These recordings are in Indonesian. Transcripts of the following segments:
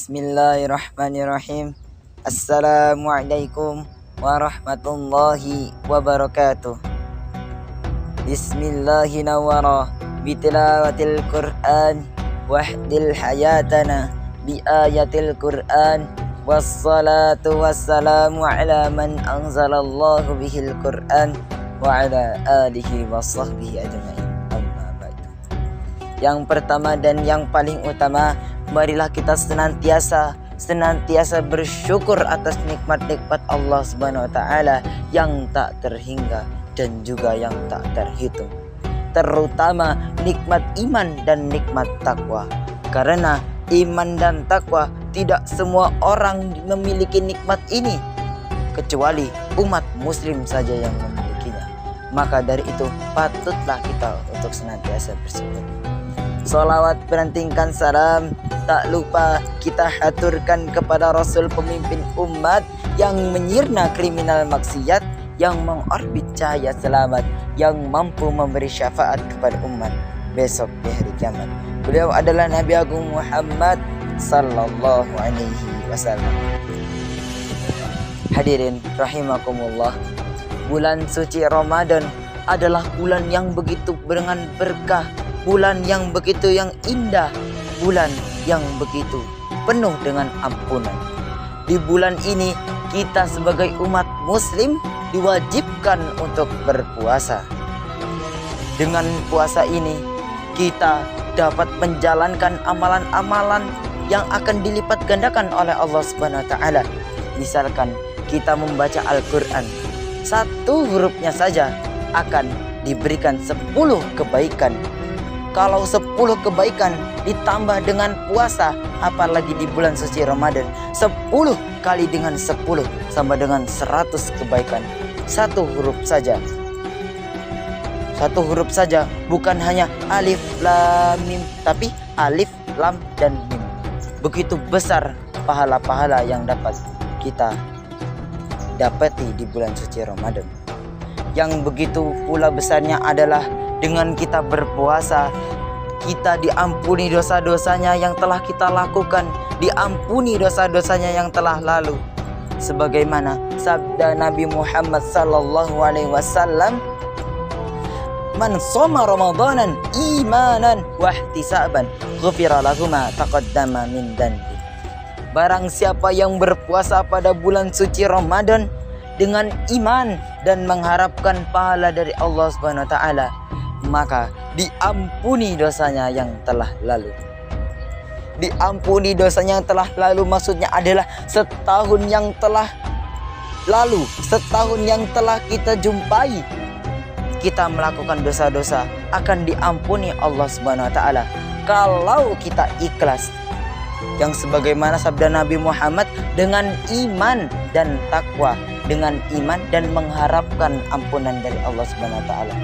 Bismillahirrahmanirrahim. Assalamualaikum warahmatullahi wabarakatuh. Bismillahirrahmanirrahim. Bitilawatil Qur'an wahdil hayatana bi ayatil Qur'an. Wassalatu wassalamu ala man anzalallahu bihil Qur'an wa ala alihi wa sahbihi ajma'in. Amma ba'du. Yang pertama dan yang paling utama, marilah kita senantiasa bersyukur atas nikmat-nikmat Allah Subhanahu wa taala yang tak terhingga dan juga yang tak terhitung. Terutama nikmat iman dan nikmat takwa. Karena iman dan takwa tidak semua orang memiliki nikmat ini, kecuali umat muslim saja yang memilikinya. Maka dari itu patutlah kita untuk senantiasa bersyukur. Salawat berantingkan salam tak lupa kita haturkan kepada Rasul pemimpin umat yang menyirna kriminal maksiat, yang mengorbit cahaya selamat, yang mampu memberi syafaat kepada umat besok di hari kiamat. Beliau adalah Nabi Agung Muhammad sallallahu alaihi wasallam. Hadirin rahimakumullah, bulan suci Ramadan adalah bulan yang begitu dengan berkah, bulan yang begitu yang indah, bulan yang begitu penuh dengan ampunan. Di bulan ini kita sebagai umat muslim diwajibkan untuk berpuasa. Dengan puasa ini kita dapat menjalankan amalan-amalan yang akan dilipat gandakan oleh Allah Subhanahu wa taala. Misalkan kita membaca Al-Qur'an, satu hurufnya saja akan diberikan 10 kebaikan. Kalau 10 kebaikan ditambah dengan puasa, apalagi di bulan suci Ramadan, 10 kali dengan 10 sama dengan 100 kebaikan. Satu huruf saja, bukan hanya alif lam mim, tapi alif lam dan mim. Begitu besar pahala-pahala yang dapat kita dapati di bulan suci Ramadan. Yang begitu pula besarnya adalah dengan kita berpuasa, kita diampuni dosa-dosanya yang telah kita lakukan, diampuni dosa-dosanya yang telah lalu. Sebagaimana sabda Nabi Muhammad sallallahu alaihi wasallam, "Man shoma Ramadanan imanan wa ihtisaban, ghufira lahu ma taqaddama min dhanbi." Barang siapa yang berpuasa pada bulan suci Ramadan dengan iman dan mengharapkan pahala dari Allah Subhanahu wa taala, maka diampuni dosanya yang telah lalu. Diampuni dosanya yang telah lalu maksudnya adalah setahun yang telah lalu, setahun yang telah kita jumpai, kita melakukan dosa-dosa akan diampuni Allah Subhanahu wa taala kalau kita ikhlas. Yang sebagaimana sabda Nabi Muhammad, dengan iman dan takwa, dengan iman dan mengharapkan ampunan dari Allah Subhanahu wa taala.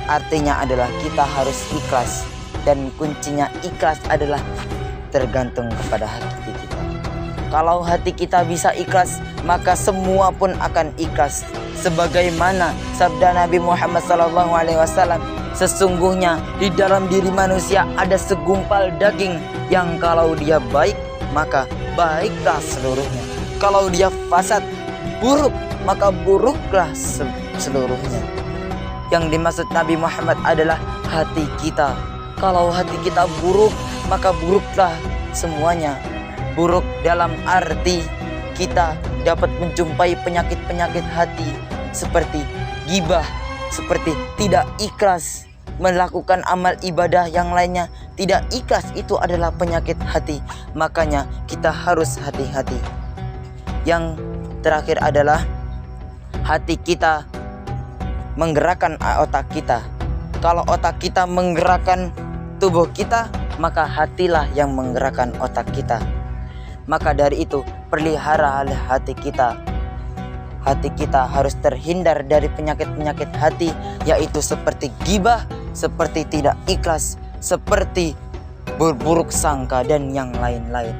Artinya adalah kita harus ikhlas, dan kuncinya ikhlas adalah tergantung kepada hati kita. Kalau hati kita bisa ikhlas, maka semua pun akan ikhlas. Sebagaimana sabda Nabi Muhammad SAW, sesungguhnya di dalam diri manusia ada segumpal daging yang kalau dia baik, maka baiklah seluruhnya. Kalau dia fasad, buruk, maka buruklah seluruhnya. Yang dimaksud Nabi Muhammad adalah hati kita. Kalau hati kita buruk, maka buruklah semuanya. Buruk dalam arti kita dapat menjumpai penyakit-penyakit hati seperti ghibah, seperti tidak ikhlas melakukan amal ibadah yang lainnya. Tidak ikhlas itu adalah penyakit hati. Makanya kita harus hati-hati. Yang terakhir adalah hati kita menggerakkan otak kita. Kalau otak kita menggerakkan tubuh kita, maka hatilah yang menggerakkan otak kita. Maka dari itu pelihara hati kita. Hati kita harus terhindar dari penyakit-penyakit hati, yaitu seperti ghibah, seperti tidak ikhlas, seperti berburuk sangka dan yang lain-lain.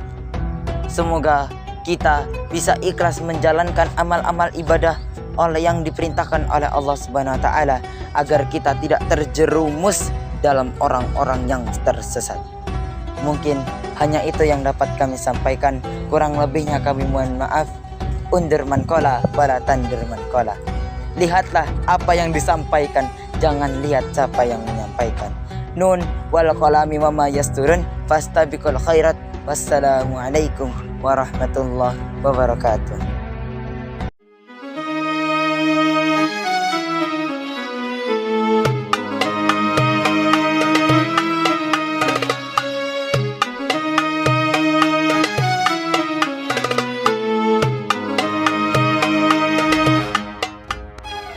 Semoga kita bisa ikhlas menjalankan amal-amal ibadah oleh yang diperintahkan oleh Allah Subhanahu wa taala, agar kita tidak terjerumus dalam orang-orang yang tersesat. Mungkin Hanya itu yang dapat kami sampaikan. Kurang lebihnya kami mohon maaf. Undur man qala wala tandur man qala. Lihatlah apa yang disampaikan, jangan lihat siapa yang menyampaikan. Nun wal qalami wama yasturun fastabiqul khairat. Wassalamualaikum warahmatullahi wabarakatuh.